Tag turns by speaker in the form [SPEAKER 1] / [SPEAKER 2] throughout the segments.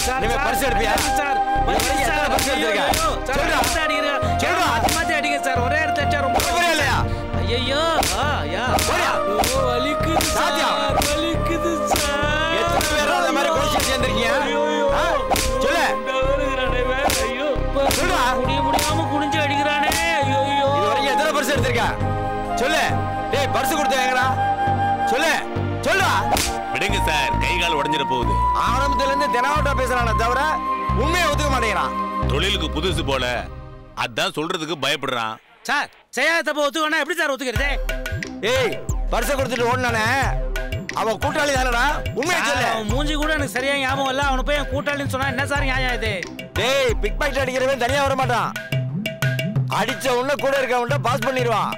[SPEAKER 1] Sir நீ purse எடுப்பியா sir purse எடுத்துக்க சொல்றா சொல்றா மாத்தி அடிங்க சார் ஒரே இடத்துல அடிச்சா ரொம்ப புரியலையா ஐயோ யா வலிக்குது சாத்தியா வலிக்குது சார் எத்தனை பேர் அந்த மாதிரி கோஷம் சேர்ந்திருக்கீங்க சொல்லு ஐயோ சொல்றா முடியாம குனிஞ்சு அடிக்குறானே ஐயோ இது வரைக்கும் எத்தனை பர்ஸ் எடுத்துக்க சொல்லு டேய் பர்ஸ் கொடுத்தேங்கடா சொல்லு சொல்றா
[SPEAKER 2] விடுங்க சார் கை கால் உடைஞ்சிர போகுது
[SPEAKER 1] ஆரம்பத்துல இருந்து தெனாவட்டா பேசுறானே தவிர உண்மையை ஒத்துக்க மாட்டேங்கிறான்
[SPEAKER 2] தொழிலுக்கு புதுசு போல அதான் சொல்றதுக்கு பயப்படுறான்
[SPEAKER 1] சார் செய்யாத தப்பு ஒத்துக்கணும் எப்படி சார் ஒத்துக்கிறது ஏய் பர்ஸ கொடுத்துட்டு ஓடுனானே அவன் கூட்டாளி தானடா உண்மையை சொல்லு மூஞ்சி கூட எனக்கு சரியா ஞாபகம் இல்ல அவனை போய் கூட்டாளின்னு சொன்னா என்ன சார் நியாயம் இது டேய் பிக் பாக்கெட் அடிக்கிறவன் தனியா வர மாட்டான் அடிச்ச உடனே கூட இருக்கவன்ட்ட பாஸ் பண்ணிடுவான்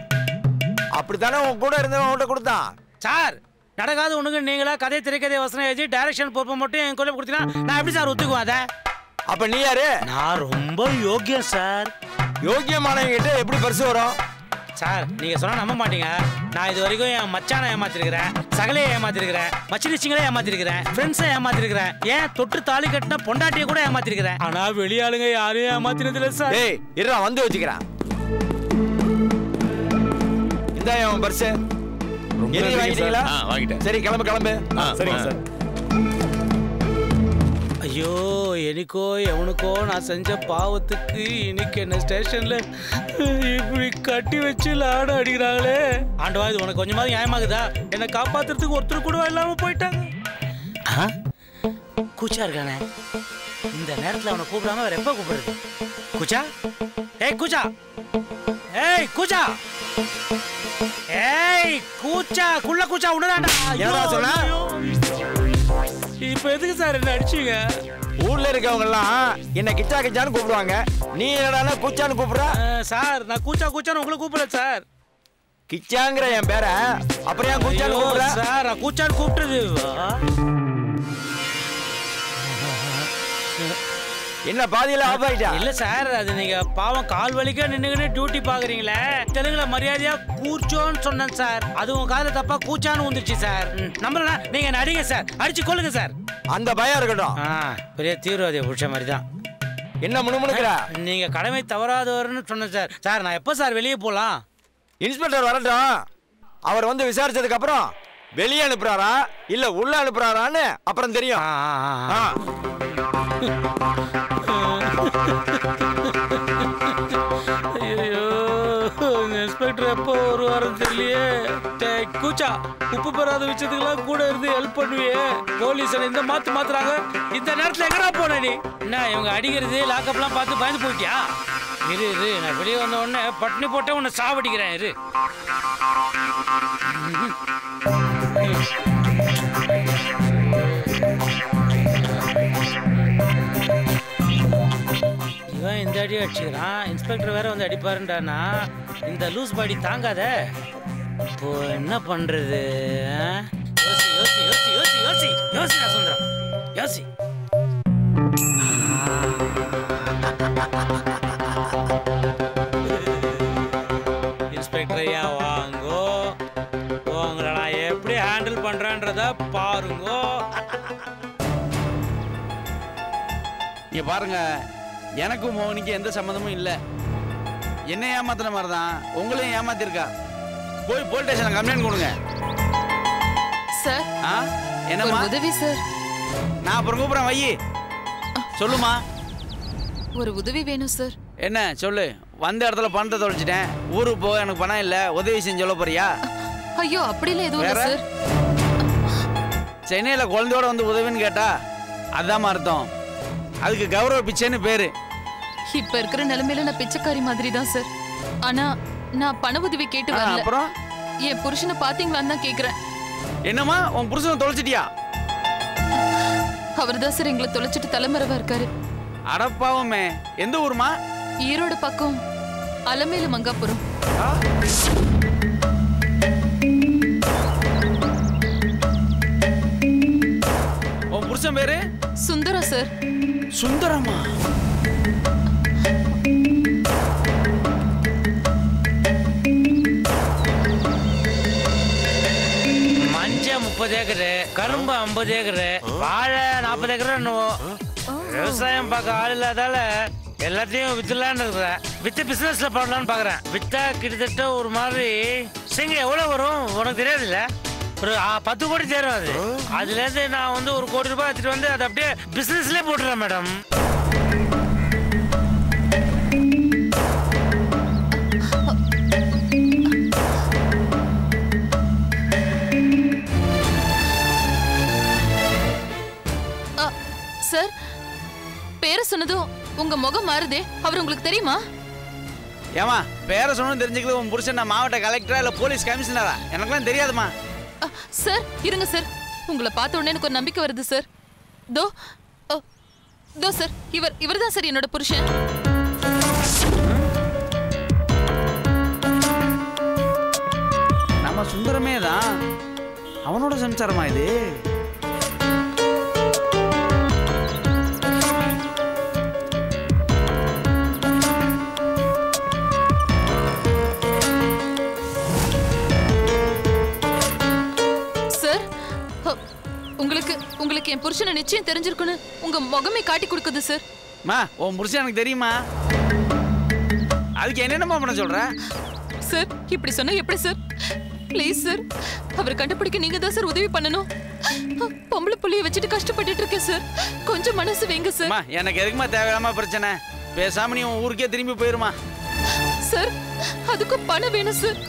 [SPEAKER 1] அப்படித்தானே உன் கூட இருந்தவன் அவன்கிட்ட கொடுத்தான் சார் நடக்காத ஒண்ணுங்க நீங்களா கதை திரைக்கதை வசனம் எழுதி டைரக்ஷன் பொறுப்பை மட்டும் என் கொள்ள கொடுத்தீங்கன்னா நான் எப்படி சார் ஒத்துக்குவேன் அதை அப்ப நீ யாரு நான் ரொம்ப யோக்கியம் சார் யோக்கியமானவங்கிட்ட எப்படி பரிசு வரும் சார் நீங்க சொன்னா நம்ப மாட்டீங்க நான் இது வரைக்கும் என் மச்சானை ஏமாத்திருக்கிறேன் சகலையை ஏமாத்திருக்கிறேன் மச்சினிச்சிங்களே ஏமாத்திருக்கிறேன் ஃப்ரெண்ட்ஸை ஏமாத்திருக்கிறேன் ஏன் தொட்டு தாலி கட்டின பொண்டாட்டியை கூட ஏமாத்திருக்கிறேன் ஆனா வெளியாளுங்க யாரையும் ஏமாத்தினது இல்லை சார் ஏய் இருடா வந்து வச்சுக்கிறேன் இந்த என் பர்ஸ் வாங்கிட்டீங்களா
[SPEAKER 2] வாங்கிட்டேன்
[SPEAKER 1] சரி கிளம்பு கிளம்பு சரிங்க சார் ஐயோ எனக்கோ எவனுக்கோ நான் செஞ்ச பாவத்துக்கு இன்னைக்கு என்ன ஸ்டேஷன்ல இப்படி கட்டி வச்சு லாட அடிக்கிறாங்களே ஆண்டவா இது உனக்கு கொஞ்சமாவது நியாயமாகுதா என்னை காப்பாத்துறதுக்கு ஒருத்தர் கூட இல்லாம போயிட்டாங்க கூச்சா இருக்கானே இந்த நேரத்துல அவனை கூப்பிடாம வேற எப்ப கூப்பிடுறது கூச்சா ஏய் கூச்சா ஏய் கூச்சா ஏய் கூச்சா குள்ள கூச்சா உன்னதாண்டா என்னடா சொன்ன இப்ப எதுக்கு சார் என்ன அடிச்சீங்க ஊர்ல இருக்கவங்க எல்லாம் என்ன கிச்சா கிச்சான்னு கூப்பிடுவாங்க நீ என்னடா கூச்சான்னு கூப்பிடுற சார் நான் கூச்சா கூச்சான்னு உங்களை கூப்பிடல சார் கிச்சாங்கிற என் பேர அப்புறம் ஏன் கூச்சான்னு கூப்பிடுற சார் நான் கூச்சான்னு கூப்பிடுறது என்ன பாதியில ஆஃப் ஆயிட்டா இல்ல சார் அது நீங்க பாவம் கால் வலிக்க நின்னுகிட்டு டியூட்டி பாக்குறீங்களே தெலுங்குல மரியாதையா கூச்சோன்னு சொன்னேன் சார் அது உங்க காதுல தப்பா கூச்சான்னு வந்துருச்சு சார் நம்பல நீங்க நடிங்க சார் அடிச்சு கொள்ளுங்க சார் அந்த பயம் இருக்கட்டும் பெரிய தீவிரவாதிய புடிச்ச மாதிரி தான் என்ன முணுமுணுக்கிற நீங்க கடமை தவறாதவர்னு சொன்னேன் சார் சார் நான் எப்ப சார் வெளியே போலாம் இன்ஸ்பெக்டர் வரட்டும் அவர் வந்து விசாரிச்சதுக்கு அப்புறம் வெளியே அனுப்புறாரா இல்ல உள்ள அனுப்புறாரான்னு அப்புறம் தெரியும் ஐயோ இன்ஸ்பெக்டர் எப்போ ஒரு வாரம் தெரியலையே கூச்சா உப்பு பெறாத விஷயத்துக்கெல்லாம் கூட இருந்து ஹெல்ப் பண்ணுவியே போலீஸ் இந்த மாத்துறாங்க இந்த நேரத்துல எங்கடா போன நீ என்ன இவங்க அடிக்கிறது லாக்கப்லாம் பார்த்து பயந்து போயிட்டியா இரு நான் வெளியே வந்த உடனே பட்னி போட்ட உன்னை சாவடிக்கிறேன் இரு இவன் இந்த அடி அடிச்சுக்கிறான் இன்ஸ்பெக்டர் வேற வந்து அடிப்பாருண்டானா இந்த லூஸ் பாடி தாங்காத இப்போ என்ன பண்றது யோசி யோசி யோசி யோசி யோசி யோசிடா சுந்தரம் யோசி இன்ஸ்பெக்டர் ஐயா வாங்கோ உங்களை நான் எப்படி ஹேண்டில் பண்றேன்றத பாருங்கோ
[SPEAKER 3] இங்க பாருங்க எனக்கும் மோகனிக்கு எந்த சம்மந்தமும் இல்லை என்ன ஏமாத்தின மாதிரி தான் உங்களையும் ஏமாத்திருக்கா போய் போலீஸ் ஸ்டேஷன் கம்ப்ளைண்ட் கொடுங்க
[SPEAKER 4] சார்
[SPEAKER 3] என்னம்மா
[SPEAKER 4] உதவி சார்
[SPEAKER 3] நான் அப்புறம் கூப்பிடுறேன் வையி சொல்லுமா
[SPEAKER 4] ஒரு உதவி வேணும் சார்
[SPEAKER 3] என்ன சொல்லு வந்த இடத்துல பணத்தை தொலைச்சிட்டேன் ஊருக்கு போக எனக்கு பணம் இல்லை உதவி செஞ்சு சொல்ல போறியா
[SPEAKER 4] ஐயோ அப்படிலாம் எதுவும் இல்லை சார்
[SPEAKER 3] சென்னையில் குழந்தையோட வந்து உதவின்னு கேட்டா அதான் அர்த்தம் அதுக்கு கௌரவ பிச்சைன்னு பேரு
[SPEAKER 4] இப்ப இருக்கிற நிலைமையில நான் பிச்சைக்காரி மாதிரி தான் சார் ஆனா நான் பண உதவி கேட்டு வரல
[SPEAKER 3] அப்புறம்
[SPEAKER 4] என் புருஷனை பாத்தீங்களான்னு தான் கேக்குறேன்
[SPEAKER 3] என்னம்மா உன் புருஷனை தொலைச்சிட்டியா
[SPEAKER 4] அவர்தான் சார் எங்களை தொலைச்சிட்டு தலைமறைவா இருக்காரு
[SPEAKER 3] அடப்பாவுமே எந்த ஊருமா
[SPEAKER 4] ஈரோடு பக்கம் அலமேலு மங்காபுரம்
[SPEAKER 3] உன் புருஷன் பேரு
[SPEAKER 4] சுந்தரா சார்
[SPEAKER 3] சுந்தரமா
[SPEAKER 1] மஞ்ச 30 ஏக்கரு, கரும்பு 50 ஏக்கரு, வாழை 40 ஏக்கர். விவசாயம் பார்க்க ஆள் இல்லாதால எல்லாத்தையும் வித்துலான்னு இருக்கிறேன். வித்து பிசினஸ்ல பண்ணலான்னு பாக்குறேன். வித்தா கிட்டத்தட்ட ஒரு மாதிரி சிங்க எவ்வளவு வரும் உனக்கு தெரியாதுல்ல? ஒரு 10 கோடி தேரும். அதுல இருந்து நான் வந்து 1 கோடி ரூபாய் எடுத்துட்டு வந்து அதை அப்படியே பிசினஸ்லயே போட்டுறேன் மேடம்.
[SPEAKER 4] சார், பேரை சொன்னதும் உங்க முகம் மாறுதே, அவர் உங்களுக்கு தெரியுமா?
[SPEAKER 3] ஏமா பேரை சொன்னு தெரிஞ்சுக்கிறது உன் புருஷன் நான் மாவட்ட கலெக்டரா இல்ல போலீஸ் கமிஷனரா எனக்குலாம் தெரியாதுமா.
[SPEAKER 4] சார் இருங்க சார், உங்களை பார்த்த உடனே எனக்கு ஒரு நம்பிக்கை வருது சார். தோ சார், இவர் தான் சார் என்னோட புருஷன்.
[SPEAKER 3] நம்ம சுந்தரமே தான் அவனோட சம்சாரமா இது?
[SPEAKER 4] உங்களுக்கு என் புருஷனை நிச்சயம் தெரிஞ்சிருக்குன்னு உங்க முகமே காட்டி கொடுக்குது சார்.
[SPEAKER 3] மா உன் புருஷன் எனக்கு தெரியுமா? அதுக்கு என்னென்னமா பண்ண சொல்ற?
[SPEAKER 4] சார் இப்படி சொன்னா எப்படி சார்? ப்ளீஸ் சார், அவர் கண்டுபிடிக்க நீங்க தான் சார் உதவி பண்ணணும். பொம்பளை புள்ளிய வச்சுட்டு கஷ்டப்பட்டுட்டு இருக்கேன் சார், கொஞ்சம் மனசு வைங்க சார்.
[SPEAKER 3] எனக்கு எதுக்குமா தேவையில்லாம பிரச்சனை? பேசாம நீ உன் ஊருக்கே திரும்பி போயிருமா.
[SPEAKER 4] சார் அதுக்கு பணம் வேணும் சார்.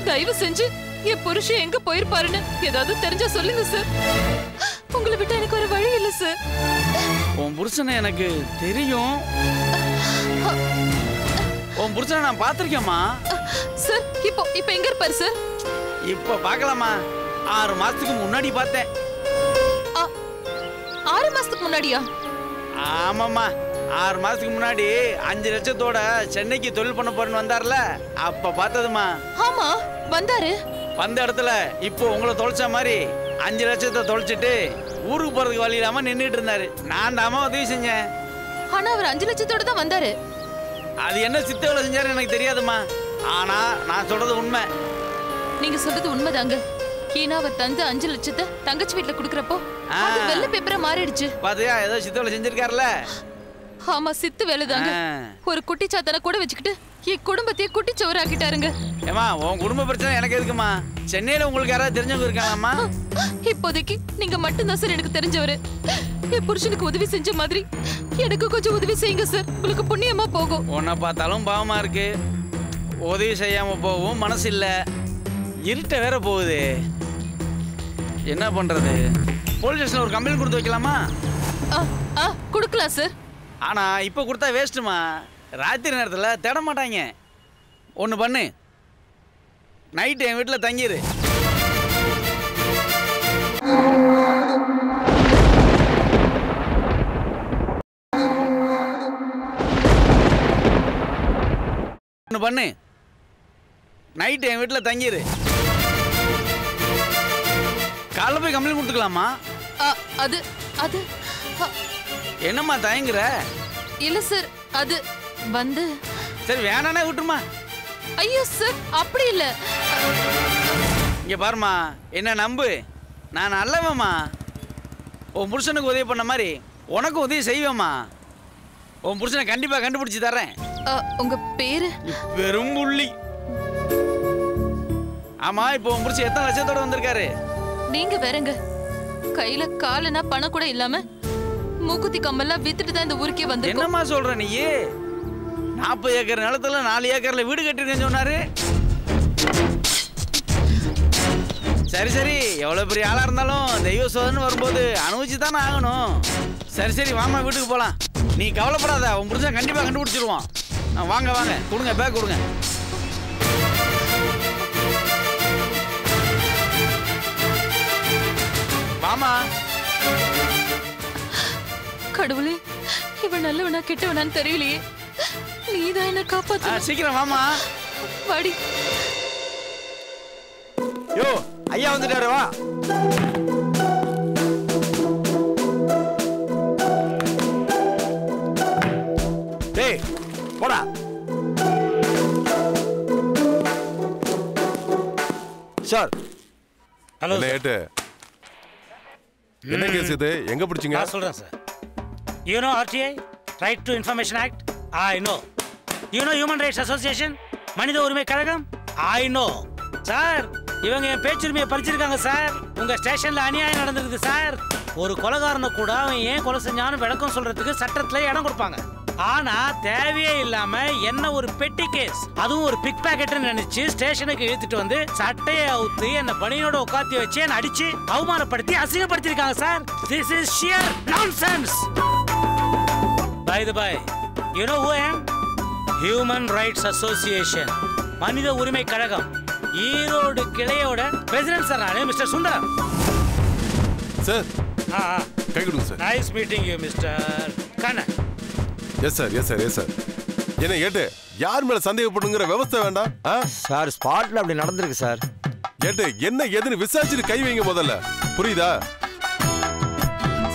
[SPEAKER 4] தயவு செஞ்சு என் புருஷன் எங்க போயிருப்பாருன்னு ஏதாவது தெரிஞ்சா சொல்லுங்க சார். உங்களை விட்டு எனக்கு ஒரு வழி இல்லை சார்.
[SPEAKER 3] உன் புருஷனை எனக்கு தெரியும். உன் புருஷனை நான் பார்த்திருக்கேம்மா.
[SPEAKER 4] சார் இப்போ எங்க இருப்பாரு சார்?
[SPEAKER 3] இப்போ பார்க்கலாமா? 6 மாசத்துக்கு முன்னாடி பார்த்தேன்.
[SPEAKER 4] 6 மாசத்துக்கு முன்னாடியா?
[SPEAKER 3] ஆமாம்மா, 6 மாசத்துக்கு முன்னாடி 5 லட்சத்தோட சென்னைக்கு தொழில் பண்ண போறேன்னு வந்தார்ல, அப்ப பார்த்ததுமா.
[SPEAKER 4] ஆமா வந்தாரு.
[SPEAKER 3] வந்த இடத்துல இப்போ உங்களை தொலைச்ச மாதிரி 5 லட்சத்தை தொலைச்சிட்டு ஊருக்கு போறதுக்கு வழி இல்லாம நின்றுட்டு இருந்தாரு. நான் தாமா உதவி செஞ்சேன்.
[SPEAKER 4] ஆனா அவர் 5 லட்சத்தோட தான் வந்தாரு.
[SPEAKER 3] அது என்ன சித்த வேலை செஞ்சாரு எனக்கு தெரியாதுமா. ஆனா நான் சொல்றது உண்மை.
[SPEAKER 4] நீங்க சொல்றது உண்மைதாங்க. ஏன்னா அவர் தந்த 5 லட்சத்தை தங்கச்சி வீட்டுல குடுக்கறப்போ அது வெள்ளை பேப்பரா மாறிடுச்சு.
[SPEAKER 3] பாத்தியா ஏதோ சித்த வேலை செஞ்சிருக்காருல்ல?
[SPEAKER 4] ஆமா சித்து வேலைதாங்க. ஒரு குட்டி சாத்தனை கூட வச்சுக்கிட்டு என் குடும்பத்தையே குட்டி சோறாக்கிட்டாருங்க.
[SPEAKER 3] ஏமா உன் குடும்ப பிரச்சனை எனக்கு எதுக்குமா? சென்னையில உங்களுக்கு யாராவது தெரிஞ்சவங்க இருக்காங்கம்மா?
[SPEAKER 4] இப்போதைக்கு நீங்க மட்டும்தான் சார் எனக்கு தெரிஞ்சவரு. என் புருஷனுக்கு உதவி செஞ்ச மாதிரி எனக்கு கொஞ்சம் உதவி செய்யுங்க சார், உங்களுக்கு புண்ணியமா போகும்.
[SPEAKER 3] உன்னை பார்த்தாலும் பாவமா இருக்கு, உதவி செய்யாம போகவும் மனசு இல்ல, இருட்ட வேற போகுது, என்ன பண்றது? போலீஸ் ஸ்டேஷன்ல ஒரு கம்ப்ளைண்ட் கொடுத்து வைக்கலாமா?
[SPEAKER 4] கொடுக்கலாம் சார்.
[SPEAKER 3] ஆனா இப்ப கொடுத்தா வேஸ்ட்டுமா, ராத்திரி நேரத்தில் தேட மாட்டாங்க. ஒன்று பண்ணு, நைட்டு என் வீட்டில் தங்கிடு. ஒன்று பண்ணு, நைட்டு என் வீட்டில் தங்கிடு. காலைல போய் கம்ப்ளைண்ட் கொடுத்துக்கலாமா?
[SPEAKER 4] அது அது
[SPEAKER 3] என்னம்மா தயங்குற?
[SPEAKER 4] இல்ல சார், அது வந்து
[SPEAKER 3] சரி வேணானே விட்டுருமா.
[SPEAKER 4] ஐயோ சார் அப்படி இல்ல.
[SPEAKER 3] இங்க பாருமா, என்ன நம்பு, நான் நல்லவம்மா. உன் புருஷனுக்கு உதவி பண்ண மாதிரி உனக்கு உதவி செய்வேம்மா. உன் புருஷனை கண்டிப்பா கண்டுபிடிச்சு தரேன்.
[SPEAKER 4] உங்க பேரு?
[SPEAKER 3] பெரும்புள்ளி. ஆமா, இப்போ உன் புருஷன் எத்தனை லட்சத்தோட வந்திருக்காரு?
[SPEAKER 4] நீங்க வேறங்க, கையில காலனா பணம் கூட இல்லாம மூக்குத்தி கம்பெல்லாம் வித்துட்டு தான் இந்த ஊருக்கே வந்து.
[SPEAKER 3] என்னம்மா சொல்ற நீ? 40 ஏக்கர் நிலத்துல 4 ஏக்கர்ல வீடு கட்டிருக்கேன்னு சொன்னாரு. சரி சரி, எவ்வளவு பெரிய ஆளா இருந்தாலும் தெய்வ சோதனை வரும்போது அனுபவிச்சு தானே ஆகணும். சரி சரி வாமா, வீட்டுக்கு போலாம். நீ கவலைப்படாத, உன் புருஷன் கண்டிப்பா கண்டுபிடிச்சிருவான். வாங்க வாங்க, கொடுங்க பேக் கொடுங்க. வாமா.
[SPEAKER 4] கடவுளே, இவன் நல்லவனா கெட்டவனான்னு தெரியலையே, நீதான் என்ன காப்பாத்து.
[SPEAKER 3] சீக்கிரம் வாமா.
[SPEAKER 4] வாடி.
[SPEAKER 1] யோ ஐயா வந்துட்டாரு, வா. டேய் போடா. சார்.
[SPEAKER 2] ஹலோ ஏட்டு,
[SPEAKER 5] என்ன கேஸ் இது? எங்க பிடிச்சீங்க?
[SPEAKER 1] நான் சொல்றேன் sir. You know RTI, Right to Information Act? I know. You know Human Rights Association, மனித உரிமை கழகம்? I know. சார், இவங்க என் பேச்சுரிமையை பறிச்சிருக்காங்க சார். உங்க ஸ்டேஷன்ல அநியாயம் நடந்திருக்கு சார். ஒரு கொலைகாரனை கூட அவன் ஏன் கொலை செஞ்சான்னு விளக்கம் சொல்றதுக்கு சட்டத்துல இடம் கொடுப்பாங்க. ஆனா தேவையே இல்லாம என்ன ஒரு பெட்டி கேஸ், அதுவும் ஒரு பிக் பாக்கெட்னு நினைச்சு ஸ்டேஷனுக்கு இழுத்துட்டு வந்து சட்டையை அவுத்து என்ன பணியோட உட்காத்தி வச்சு என்ன அடிச்சு அவமானப்படுத்தி அசிங்கப்படுத்திருக்காங்க sir. This is sheer nonsense. By the by, you know who I am? Human Rights Association, மனித உரிமை கழகம், ஈரோடு கிளையோட பிரசிடென்ட் சார். நானே மிஸ்டர் சுந்தரம்
[SPEAKER 5] சார். கை கொடுங்க sir.
[SPEAKER 1] Nice meeting you mister Kannan.
[SPEAKER 5] Yes sir, yes sir, yes sir. என்ன கேட்டு யார் மேல சந்தேகப்படுங்கிற விவசாய வேண்டாம்
[SPEAKER 1] சார். ஸ்பாட்ல அப்படி நடந்திருக்கு சார்.
[SPEAKER 5] கேட்டு என்ன எதுன்னு விசாரிச்சுட்டு கை வைங்க முதல்ல, புரியுதா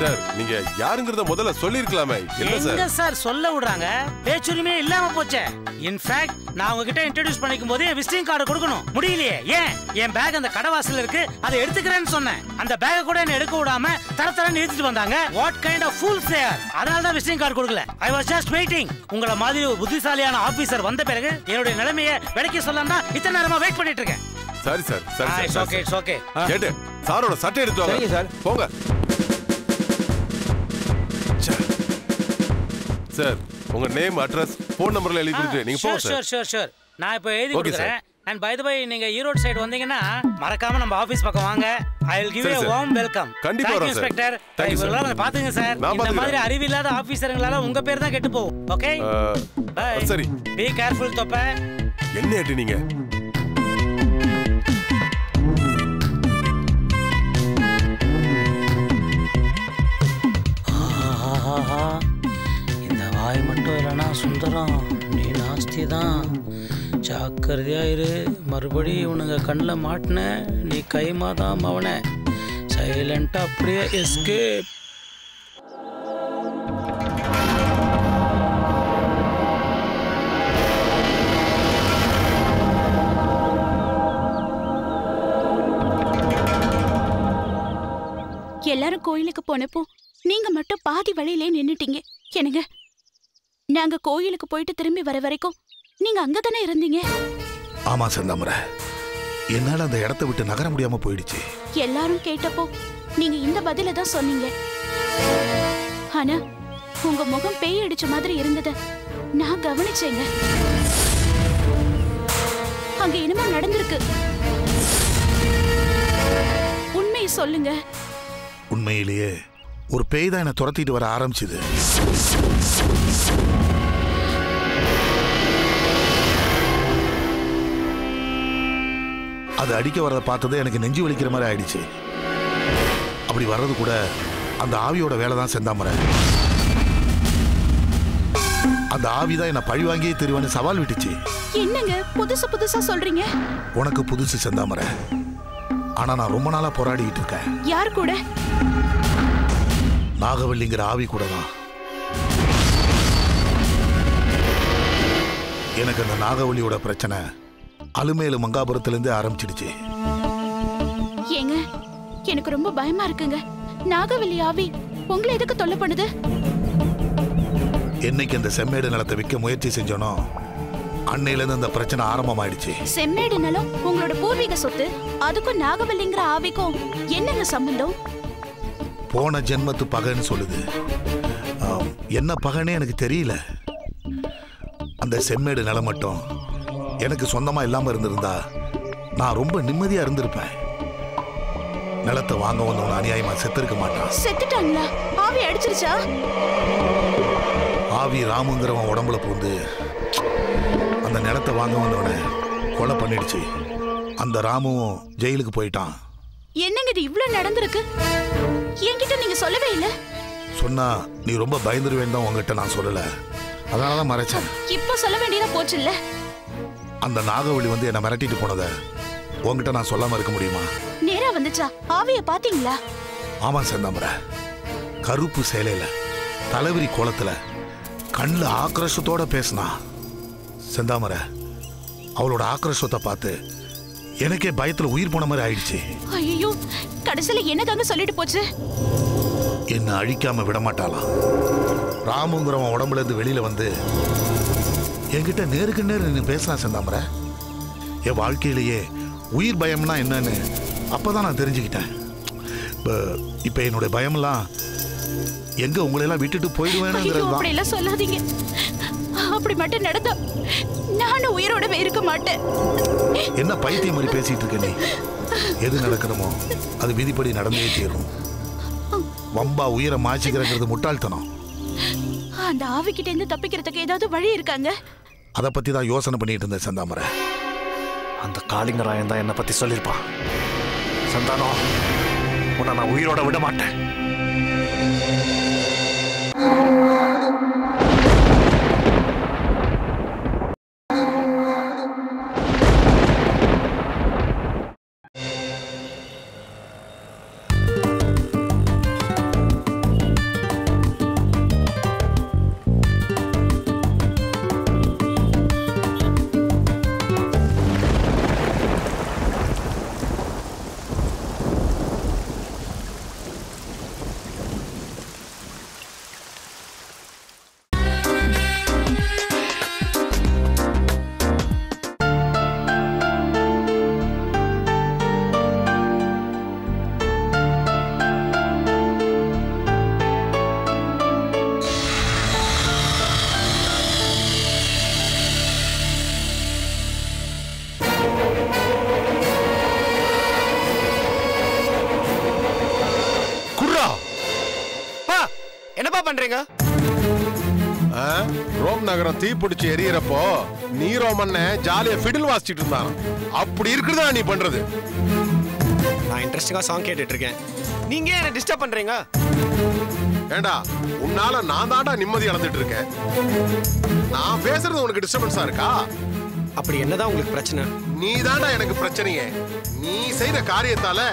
[SPEAKER 5] சார்? நீங்க யாருங்கிறத முதல்ல சொல்லிருக்கலாமே. என்ன
[SPEAKER 1] சார் சொல்ல விடுறாங்க? பேச்சுரிமையே இல்லாம போச்சே. இன்ஃபேக்ட் நான் உங்ககிட்ட இன்ட்ரோடியூஸ் பண்ணிக்கும் போது விசிட்டிங் கார்டு கொடுக்கணும், முடியலையே. ஏன்? என் பேக் அந்த கடவாசல்ல இருக்கு, அதை எடுத்துக்கிறேன்னு சொன்னேன். அந்த பேக்கை கூட என்ன எடுக்க விடாம தரத்தரன்னு எடுத்துட்டு வந்தாங்க. What kind of fools they are. அதனால தான் விசிட்டிங் கார்டு கொடுக்கல. I was just waiting. உங்கள மாதிரி ஒரு புத்திசாலியான ஆபீசர் வந்த பிறகு என்னுடைய நிலைமையை விளக்கி சொல்லலாம் தான் இத்தனை நேரமா வெயிட் பண்ணிட்டு இருக்கேன்.
[SPEAKER 5] சரி சார், சரி சார்.
[SPEAKER 1] Okay, it's okay.
[SPEAKER 5] கேட்டு சாரோட சட்டை எடுத்து வாங்க சார். போங்க சார். உங்க நேம், அட்ரஸ், ஃபோன் நம்பர்ல எழுதி கொடுத்து நீங்க போங்க சார்.
[SPEAKER 1] Sure sure. நான் இப்போ எழுதி கொடுக்குறேன். அண்ட் பை தி பை, நீங்க ஈரோடு சைடு வந்தீங்கன்னா மறக்காம நம்ம ஆபீஸ் பக்கம் வாங்க. I will give you a warm welcome.
[SPEAKER 5] கண்டிப்பா வரேன் சார்.
[SPEAKER 1] இன்ஸ்பெக்டர், இவங்கள வந்து பாத்துங்க சார். இந்த மாதிரி அறிவில்லாத ஆபீசருங்களால உங்க பேர் தான் கெட்டு போகும். Okay bye.
[SPEAKER 5] சரி,
[SPEAKER 1] பீ கேர்ஃபுல் தொப்ப.
[SPEAKER 5] என்ன ஏட்டினீங்க?
[SPEAKER 1] இந்த வாய் மட்டும் இல்லைனா சுந்தரம் நீ நாஸ்தி தான். ஜாக்கிரதையா இரு. மறுபடியும் இவனுங்க கண்ணில் மாட்டின நீ கைமாதான் அவனை. சைலண்டா அப்படியே எஸ்கேப்.
[SPEAKER 6] எல்லாரும் கோயிலுக்கு போனப்போ நீங்க மட்டும் பாதி வழியிலே நின்னுட்டீங்க. என்னங்க, நாங்க கோயிலுக்கு போயிட்டு திரும்பி வர வரைக்கும் நீங்க அங்கதானே இருந்தீங்க?
[SPEAKER 7] ஆமா செந்தாமரை, என்னால அந்த இடத்தை விட்டு நகர முடியாம போயிடுச்சு.
[SPEAKER 6] எல்லாரும் கேட்டப்போ நீங்க இந்த பதில தான் சொன்னீங்க. ஆனா உங்க முகம் பேய் அடிச்ச மாதிரி இருந்தது நான் கவனிச்சேங்க. அங்க என்னமோ நடந்திருக்கு. உண்மையை சொல்லுங்க.
[SPEAKER 7] உண்மையிலேயே ஒரு பேய் தான் என்ன துரத்திட்டு வர ஆரம்பிச்சுது. அது அடிக்க வரதை பார்த்தது எனக்கு நெஞ்சு வலிக்கிற மாதிரி ஆயிடுச்சு. அப்படி வர்றது கூட அந்த ஆவியோட வேலை தான் செந்தாமரை. அந்த ஆவிதான் என்ன பழி வாங்கியே திருவன்னு சவால் விட்டுச்சு.
[SPEAKER 6] என்னங்க புதுசா சொல்றீங்க?
[SPEAKER 7] உனக்கு புதுசு செந்தாமரை, ஆனா நான் ரொம்ப நாளா போராடிட்டு இருக்கேன்.
[SPEAKER 6] யார் கூட?
[SPEAKER 7] நாகவல்லிங்கிற ஆவி கூட தான். எனக்கு அந்த நாகவல்லியோட பிரச்சனை அலுமேலு மங்காபுரத்திலிருந்து ஆரம்பிச்சிடுச்சு.
[SPEAKER 6] ஏங்க, எனக்கு ரொம்ப பயமா இருக்குங்க. நாகவல்லி ஆவி உங்களை எதுக்கு தொல்லை பண்ணுது?
[SPEAKER 7] என்னைக்கு அந்த செம்மேடு நிலத்தை விற்க முயற்சி செஞ்சோனோ அன்னையில இருந்து அந்த பிரச்சனை ஆரம்பமாயிடுச்சு.
[SPEAKER 6] செம்மேடு நிலம் உங்களோட பூர்வீக சொத்து. அதுக்கும் நாகவல்லிங்கிற ஆவிக்கும் என்னங்க சம்பந்தம்?
[SPEAKER 7] போன ஜென்மத்து பகைன்னு சொல்லுது. என்ன பகைனே எனக்கு தெரியல. அந்த செம்மேடு நிலம் மட்டும் எனக்கு சொந்தமா இல்லாம இருந்திருந்தா நான் ரொம்ப நிம்மதியா இருந்திருப்பேன். நிலத்தை வாங்க வந்தவங்க அநியாயமா செத்துருக்க மாட்டான்.
[SPEAKER 6] செத்துட்டாங்களா? ஆவி அடிச்சிருச்சா?
[SPEAKER 7] ஆவி ராமுங்கிறவன் உடம்புல பூந்து அந்த நிலத்தை வாங்க வந்தவனை கொலை பண்ணிடுச்சு. அந்த ராமுவும் ஜெயிலுக்கு போயிட்டான்.
[SPEAKER 6] என்னங்க இது இவ்ளோ நடந்திருக்கு? என்கிட்ட நீங்க சொல்லவே இல்ல.
[SPEAKER 7] சொன்னா நீ ரொம்ப பயந்துருவேன்னு தான் உங்ககிட்ட நான் சொல்லல. அதனாலதான் மறைச்சேன்.
[SPEAKER 6] இப்போ சொல்ல வேண்டியதா போச்சு இல்ல?
[SPEAKER 7] அந்த நாகவழி வந்து என்ன மிரட்டிட்டு போனத உங்ககிட்ட நான் சொல்லாம இருக்க முடியுமா?
[SPEAKER 6] நேரா வந்துச்சா? ஆவிய பாத்தீங்களா?
[SPEAKER 7] ஆமா செந்தாமரை, கருப்பு சேலையில தலைவிரி கோலத்துல கண்ணுல ஆக்ரோஷத்தோட பேசினா. செந்தாமரை, அவளோட ஆக்ரோஷத்தை பார்த்து எனக்கே பயத்துல உயிர் போன மாதிரி ஆயிடுச்சு.
[SPEAKER 6] ஐயோ, கடைசியில என்னதாங்க சொல்லிட்டு போச்சு?
[SPEAKER 7] என்ன அழிக்காம விட மாட்டாளாம். ராமுங்கிறவன் உடம்புல இருந்து வெளியில வந்து என்கிட்ட நேருக்கு நேர் நின்று பேசலாம் செந்தாமரை. என் வாழ்க்கையிலேயே உயிர் பயம்னா என்னன்னு அப்பதான் நான் தெரிஞ்சுக்கிட்டேன். இப்ப என்னுடைய பயமெல்லாம் எங்க உங்களையெல்லாம் விட்டுட்டு போயிடுவேனுங்கிறது.
[SPEAKER 6] அப்படி எல்லாம் சொல்லாதீங்க. அப்படி மட்டும் நடந்தா நானும் உயிரோடவே இருக்க மாட்டேன்.
[SPEAKER 7] என்ன பைத்தியம் மாதிரி பேசிட்டு இருக்க நீ? எது நடக்கணுமோ அது விதிப்படி நடந்தே தீரும். வம்பா உயிரை மாய்ச்சிக்கிறங்கிறது முட்டாள்தனம்.
[SPEAKER 6] அந்த ஆவிக்கிட்ட இருந்து தப்பிக்கிறதுக்கு ஏதாவது வழி இருக்காங்க?
[SPEAKER 7] அதை பத்தி தான் யோசனை பண்ணிட்டு இருந்தேன் செந்தாமரை.
[SPEAKER 8] அந்த காளிங்கராயன் தான் என்னை பத்தி சொல்லியிருப்பான். சந்தானம், உன்னை நான் உயிரோட விட மாட்டேன்.
[SPEAKER 3] என்னப்பா பண்றீங்க?
[SPEAKER 5] ரோம் நகரம் தீப்பிடிச்சு எரியறப்போ நீரோ மன்ன ஜாலியா ஃபிடில் வாசிச்சிட்டு இருந்தான். அப்படி இருக்குதா நீ பண்றது?
[SPEAKER 9] நான் இன்ட்ரெஸ்டிங்கா சாங் கேட்டுட்டு இருக்கேன். நீங்க என்ன டிஸ்டர்ப் பண்றீங்க?
[SPEAKER 5] ஏண்டா, உன்னால நான் தாண்டா நிம்மதி இழந்துட்டு இருக்கேன். நான் பேசுறது உனக்கு டிஸ்டர்பன்ஸா இருக்கா?
[SPEAKER 9] அப்படி என்னதான் உங்களுக்கு பிரச்சனை?
[SPEAKER 5] நீ தாண்டா எனக்கு பிரச்சனையே. நீ செய்த காரியத்தால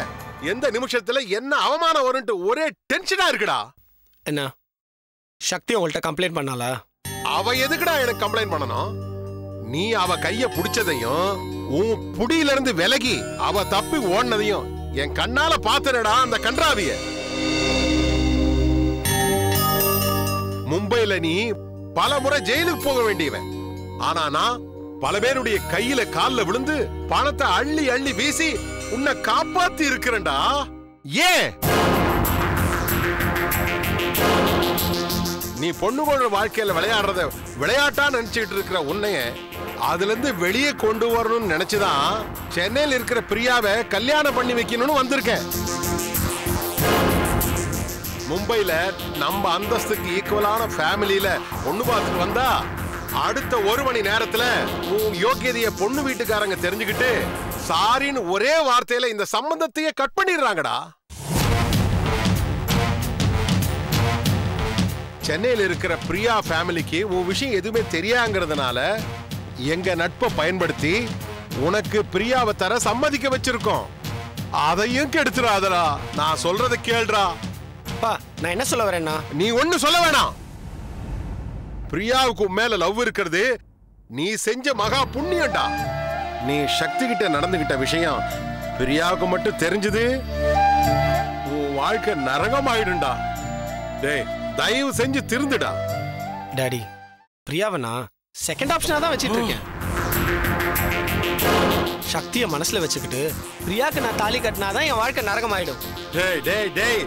[SPEAKER 5] எந்த நிமிஷத்துல என்ன அவமானம் வரும்ட்டு ஒரே டென்ஷனா இருக்குடா.
[SPEAKER 9] என்ன சக்தி உங்கள்ட்ட கம்ப்ளைண்ட் பண்ணாலா?
[SPEAKER 5] அவ எதுக்குடா எனக்கு கம்ப்ளைண்ட் பண்ணணும்? நீ அவ கைய புடிச்சதையும் உன் புடியில இருந்து விலகி அவ தப்பி ஓடினதையும் என் கண்ணால பாத்துறடா. அந்த கன்றாவிய மும்பைல நீ பல முறை ஜெயிலுக்கு போக வேண்டியவன். ஆனா நான் பல பேருடைய கையில கால்ல விழுந்து பணத்தை அள்ளி அள்ளி வீசி உன்னை காப்பாத்தி இருக்கிறேன்டா. ஏன் நீ பொண்ணுகளோட வாழ்க்கையில விளையாடுறத விளையாட்டா நினைச்சிட்டு இருக்கிற உன்னைய அதுல இருந்து வெளியே கொண்டு வரணும்னு நினைச்சுதான் சென்னையில் இருக்கிற பிரியாவை கல்யாணம் பண்ணி வைக்கணும்னு வந்திருக்கேன். மும்பைல நம்ம அந்தஸ்துக்கு ஈக்குவலான ஃபேமிலியில பொண்ணு பார்த்துட்டு வந்தா அடுத்த 1 மணி நேரத்துல உன் யோக்கியதைய பொண்ணு வீட்டுக்காரங்க தெரிஞ்சுக்கிட்டு சாரின்னு ஒரே வார்த்தையில இந்த சம்பந்தத்தையே கட் பண்ணிடுறாங்கடா. சென்னையில் இருக்கிற பிரியா ஃபேமிலிக்கு உன் விஷயம் எதுவுமே தெரியாங்கிறதுனால எங்க நட்பை பயன்படுத்தி உனக்கு பிரியாவை தர சம்மதிக்க வச்சிருக்கோம். அதையும் கெடுத்துறாதடா. நான் சொல்றத கேள்றா.
[SPEAKER 9] நான் என்ன சொல்ல வரேன்னா,
[SPEAKER 5] நீ ஒண்ணு சொல்ல வேணாம். பிரியாவுக்கு மேல லவ் இருக்கிறது நீ செஞ்ச மகா புண்ணியம்டா. நீ சக்தி கிட்ட நடந்துகிட்ட விஷயம் பிரியாவுக்கு மட்டும் தெரிஞ்சது உன் வாழ்க்கை நரகம் ஆயிடும்டா. டேய், தயவு செஞ்சு திருந்துடா.
[SPEAKER 9] டாடி, பிரியாவை நான் செகண்ட் ஆப்ஷனா தான் வச்சிட்டு இருக்கேன். சக்தியை மனசுல வச்சுக்கிட்டு பிரியாக்கு நான் தாலி கட்டினாதான் என் வாழ்க்கை நரகம் ஆயிடும்.
[SPEAKER 5] டேய் டேய் டேய்,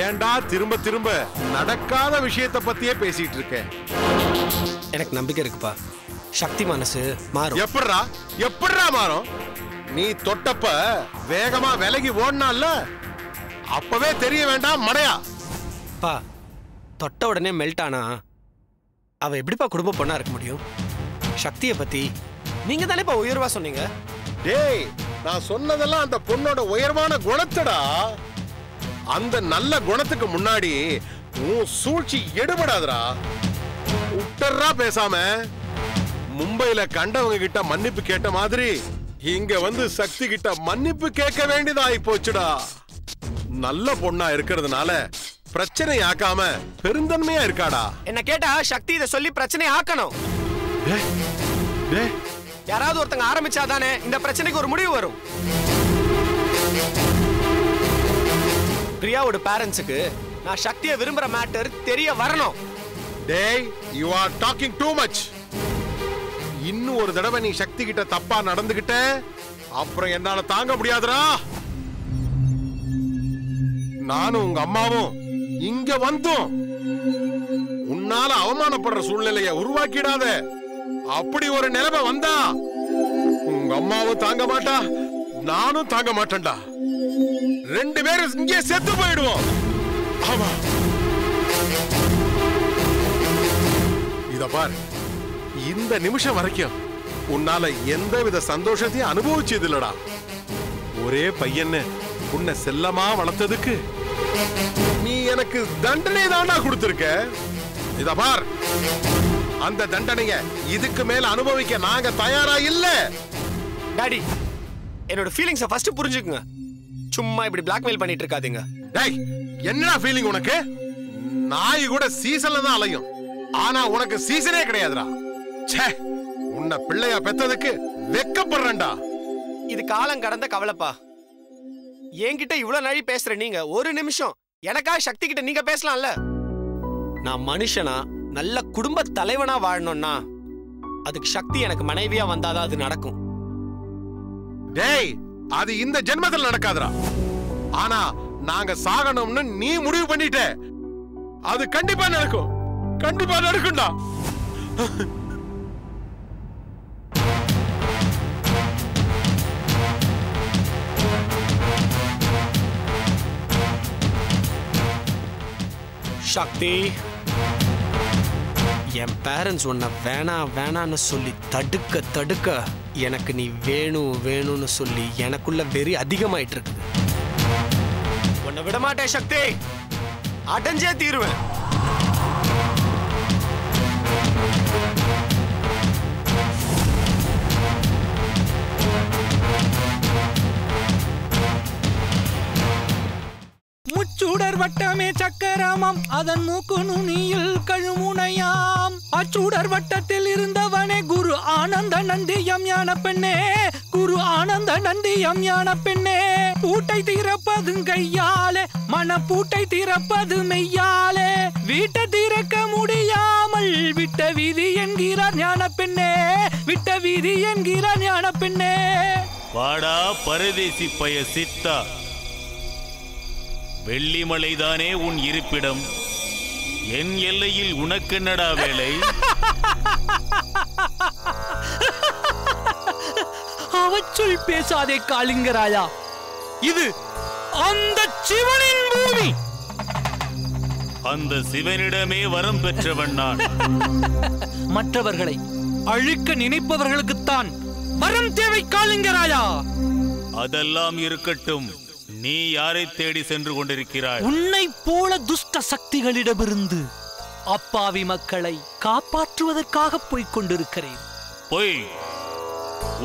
[SPEAKER 5] ஏண்டா திரும்ப திரும்ப நடக்காத விஷயத்தை பத்தியே பேசிட்டு இருக்க?
[SPEAKER 9] எனக்கு நம்பிக்கை இருக்குப்பா, சக்தி மனசு மாறும்.
[SPEAKER 5] எப்படிடா மாறும்? நீ தொட்டப்ப வேகமா விலகி ஓடனால அப்பவே தெரிய வேண்டாம் மடையா?
[SPEAKER 9] பா, தொட்ட உடனே மெல்ட் ஆனா அவ எப்படிப்பா குடும்ப பொண்ணா இருக்க முடியும்? சக்தியை பத்தி நீங்க தானேப்பா உயர்வா சொன்னீங்க.
[SPEAKER 5] டேய், நான் சொன்னதெல்லாம் அந்த பொண்ணோட உயர்வான குணத்தடா. அந்த நல்ல குணத்துக்கு முன்னாடி உன் சூழ்ச்சி எடுபடாதடா. உட்டர்ரா பேசாம. மும்பைல கண்டவங்க கிட்ட மன்னிப்பு கேட்ட மாதிரி இங்க வந்து சக்தி கிட்ட மன்னிப்பு கேட்க வேண்டியதாயி போச்சுடா. நல்ல பொண்ணா இருக்கிறதுனால பிரச்சனை ஆக்காம பெருந்தன்மையா இருக்காடா.
[SPEAKER 9] என்ன கேட்டா சக்தி இதை சொல்லி பிரச்சனை ஆக்கணும். யாராவது ஒருத்தங்க ஆரம்பிச்சாதானே இந்த பிரச்சனைக்கு ஒரு முடிவு வரும். பிரியாவோட பேரண்ட்ஸுக்கு நான் சக்தியை விரும்புற மேட்டர் தெரிய வரணும்.
[SPEAKER 5] டேய், you are talking too much. இன்னும் ஒரு தடவை நீ சக்தி கிட்ட தப்பா நடந்துகிட்ட அப்புறம் என்னால தாங்க முடியாதுடா. நானும் உங்க அம்மாவும் இங்க வந்தோம். உன்னால அவமானப்படுற சூழ்நிலையை உருவாக்கிடாத. அப்படி ஒரு நிலைமை வந்தா உங்க அம்மாவும் தாங்க மாட்டா, நானும் தாங்க மாட்டேன்டா. 2 பேரும் இங்கே செத்து போயிடுவோம். ஆமா, இத பாரு, இந்த நிமிஷம் வரைக்கும் உன்னால எந்தவித சந்தோஷத்தையும் அனுபவிச்சது இல்லடா. ஒரே பையன்னு உன்னை செல்லமா வளர்த்ததுக்கு நீ எனக்கு தண்டனை தானா கொடுத்திருக்க. இத பார், அந்த தண்டனைய இதுக்கு மேல அனுபவிக்க நாங்க தயாரா இல்ல.
[SPEAKER 9] டாடி, என்னோட ஃபீலிங்ஸை ஃபர்ஸ்ட் புரிஞ்சுக்குங்க. சும்மா இப்படி பிளாக்மெயில் பண்ணிட்டு இருக்காதீங்க.
[SPEAKER 5] டேய், என்னடா ஃபீலிங் உனக்கு? நாய் கூட சீசன்ல தான் அலையும், ஆனா உனக்கு சீசனே கிடையாதுடா. ச்சே, உன்னை பிள்ளையா பெத்ததுக்கு வெக்கப்படுறேன்டா.
[SPEAKER 9] இது காலம் கடந்த கவலைப்பா. என்கிட்ட இவ்வளவு நாளி பேசுற நீங்க ஒரு நிமிஷம் எனக்காக சக்தி கிட்ட நீங்க பேசலாம்ல. நான் மனுஷனா நல்ல குடும்ப தலைவனா வாழணும்னா அதுக்கு சக்தி எனக்கு மனைவியா வந்தாதான் அது நடக்கும்.
[SPEAKER 5] டேய், அது இந்த ஜென்மத்தில் நடக்காதுடா. ஆனா நாங்க சாகணும்னு நீ முடிவு பண்ணிட்ட, அது கண்டிப்பா நடக்கும். கண்டிப்பா நடக்கும்டா.
[SPEAKER 9] சக்தி, என் பேரண்ட்ஸ் உன்னை வேணான்னு சொல்லி தடுக்க எனக்கு நீ வேணும்னு சொல்லி எனக்குள்ள வெறி அதிகமாயிட்டு இருக்கு. உன்னை விட மாட்டேன் சக்தி, அடைஞ்சே தீருவேன்.
[SPEAKER 1] முச்சூடர் வட்டமே சக்கரமாம், அதன் மூக்கு நுனியில் கழுமுனையாம். அச்சூடர் வட்டத்தில் இருந்தவனே குரு ஆனந்த நந்தியம் ஞான பெண்ணே, குரு ஆனந்த நந்தியம் ஞான பெண்ணே. பூட்டை திறப்பதும் கையாலே, மன பூட்டை திறப்பது மெய்யாலே. வீட்டை திறக்க முடியாமல் விட்ட வீதி என்கிறார் ஞான பெண்ணே, விட்ட வீதி என்கிறார் ஞான பெண்ணே.
[SPEAKER 2] வாடா பரதேசி பய சித்தா, வெள்ளிமலைதானே உன் இருப்பிடம், என் எல்லையில் உனக்கென்னடா வேலை?
[SPEAKER 1] அவச்சொல் பேசாதே காளிங்கராயா, இது அந்த சிவனின் பூமி.
[SPEAKER 2] அந்த சிவனிடமே வரம் பெற்றவன் நான்.
[SPEAKER 1] மற்றவர்களை அழிக்க நினைப்பவர்களுக்குத்தான் வரம் தேவை காளிங்கராயா.
[SPEAKER 2] அதெல்லாம் இருக்கட்டும், நீ யாரை தேடி சென்று கொண்டிருக்கிறாய்?
[SPEAKER 1] உன்னை போல துஷ்ட சக்திகளிடமிருந்து அப்பாவி மக்களை காப்பாற்றுவதற்காக போய்க் கொண்டிருக்கிறேன்.
[SPEAKER 2] பொய்,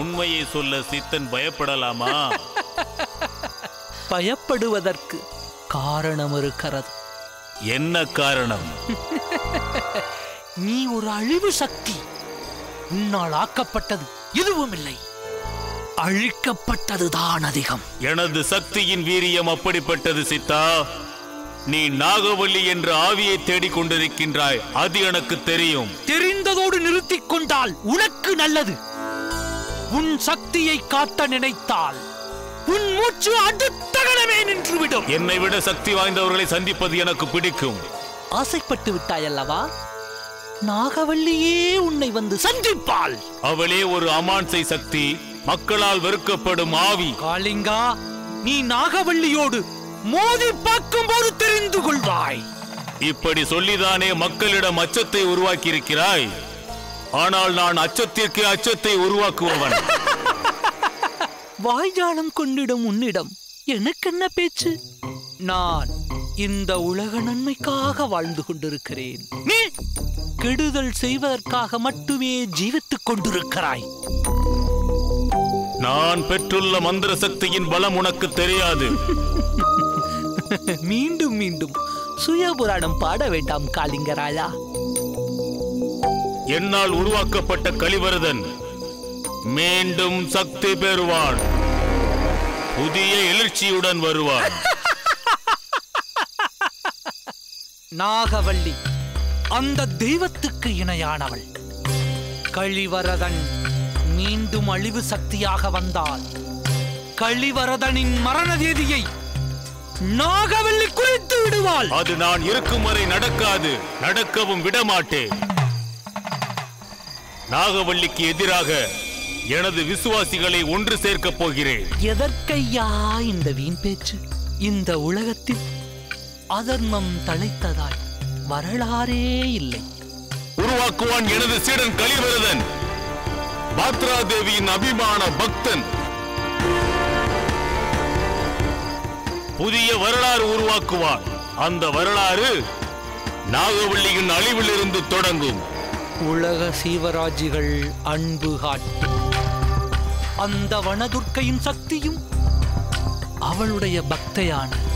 [SPEAKER 2] உண்மையை சொல்ல சித்தன் பயப்படலாமா?
[SPEAKER 1] பயப்படுவதற்கு காரணம் இருக்கிறது.
[SPEAKER 2] என்ன காரணம்?
[SPEAKER 1] நீ ஒரு அழிவு சக்தி. உன்னால் ஆக்கப்பட்டது எதுவும் இல்லை, அழிக்கப்பட்டதுதான் அதிகம்.
[SPEAKER 2] எனது சக்தியின் வீரியம் அப்படிப்பட்டது சித்தா. நீ நாகவல்லி என்ற ஆவியை தேடிக் கொண்டிருக்கின்றாய், அது எனக்கு தெரியும்.
[SPEAKER 1] தெரிந்ததோடு நிறுத்திக் கொண்டால் உனக்கு நல்லது. உன் சக்தியை காட்ட நினைத்தால் உன் மூச்சு அடுத்த கணமே நின்றுவிடும்.
[SPEAKER 2] என்னை விட சக்தி வாய்ந்தவர்களை சந்திப்பது எனக்கு பிடிக்கும்.
[SPEAKER 1] ஆசைப்பட்டு விட்டாயல்லவா? நாகவல்லியே உன்னை வந்து சந்திப்பாள்.
[SPEAKER 2] அவளே ஒரு அமான்சை சக்தி, மக்களால் வெறுக்கப்படும் ஆவி.
[SPEAKER 1] காளிங்கா, நீ நாகவல்லியோடு மோதி பார்க்கும் போது தெரிந்து கொள்வாய்.
[SPEAKER 2] இப்படி சொல்லிதானே மக்களிடம் அச்சத்தை உருவாக்கி இருக்கிறாய். ஆனால் நான் அச்சத்திற்கு அச்சத்தை உருவாக்குபவன்.
[SPEAKER 1] வாய்ஜாலம் கொண்டிடும் உன்னிடம் எனக்கென்ன பேச்சு? நான் இந்த உலக நன்மைக்காக வாழ்ந்து கொண்டிருக்கிறேன். நீ கெடுதல் செய்வதற்காக மட்டுமே ஜீவித்துக் கொண்டிருக்கிறாய்.
[SPEAKER 2] நான் பெற்றுள்ள மந்திர சக்தியின் பலம் உனக்கு தெரியாது.
[SPEAKER 1] மீண்டும் மீண்டும் சுயபுராணம் பாட வேண்டாம் காளிங்கராயா.
[SPEAKER 2] என்னால் உருவாக்கப்பட்ட கலிவரதன் மீண்டும் சக்தி பெறுவான், புதிய எழுச்சியுடன் வருவான்.
[SPEAKER 10] நாகவள்ளி அந்த தெய்வத்துக்கு இணையானவள். கழிவரதன் மீண்டும் அழிவு சக்தியாக வந்தால் கழிவரதனின் மரண தேதியை நாகவள்ளி குறித்து விடுவாள்.
[SPEAKER 2] அது நான் இருக்கும் வரை நடக்காது, நடக்கவும் விடமாட்டேன். நாகவள்ளிக்கு எதிராக எனது விசுவாசிகளை ஒன்று சேர்க்கப் போகிறேன்.
[SPEAKER 10] எதற்கையா இந்த வீண் பேச்சு? இந்த உலகத்தில் அதர்மம் தழைத்ததாய் வரலாறே இல்லை.
[SPEAKER 2] உருவாக்குவான் எனது சீடன் கலிவரதன், பாத்ரா தேவியின் அபிமான பக்தன். புதிய வரலாறு உருவாக்குவான். அந்த வரலாறு நாகவள்ளியின் அழிவிலிருந்து தொடங்கும்.
[SPEAKER 10] உலக சீவராஜிகள் அன்பு காட்டி அந்த வனதுர்க்கையின் சக்தியும் அவளுடைய பக்தையான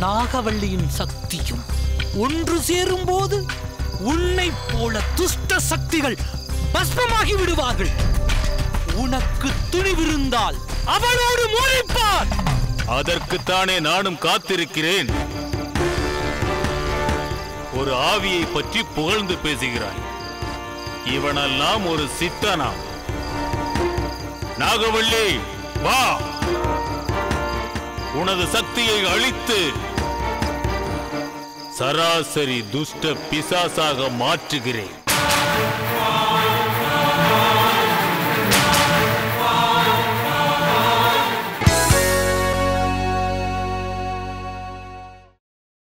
[SPEAKER 10] நாகவள்ளியின் சக்தியும் ஒன்று சேரும் போது உன்னை போல துஷ்ட சக்திகள் பஸ்மமாகி விடுவார்கள். உனக்கு துணிவிருந்தால் அவளோடு மோதிப்பார்.
[SPEAKER 2] அதற்குத்தானே நானும் காத்திருக்கிறேன். ஒரு ஆவியை பற்றி புகழ்ந்து பேசுகிறாய். இவனெல்லாம் ஒரு சித்தனா? நாகவள்ளி வா, உனது சக்தியை அழித்து சராசரி துஷ்ட பிசாசாக மாற்றுகிறேன்.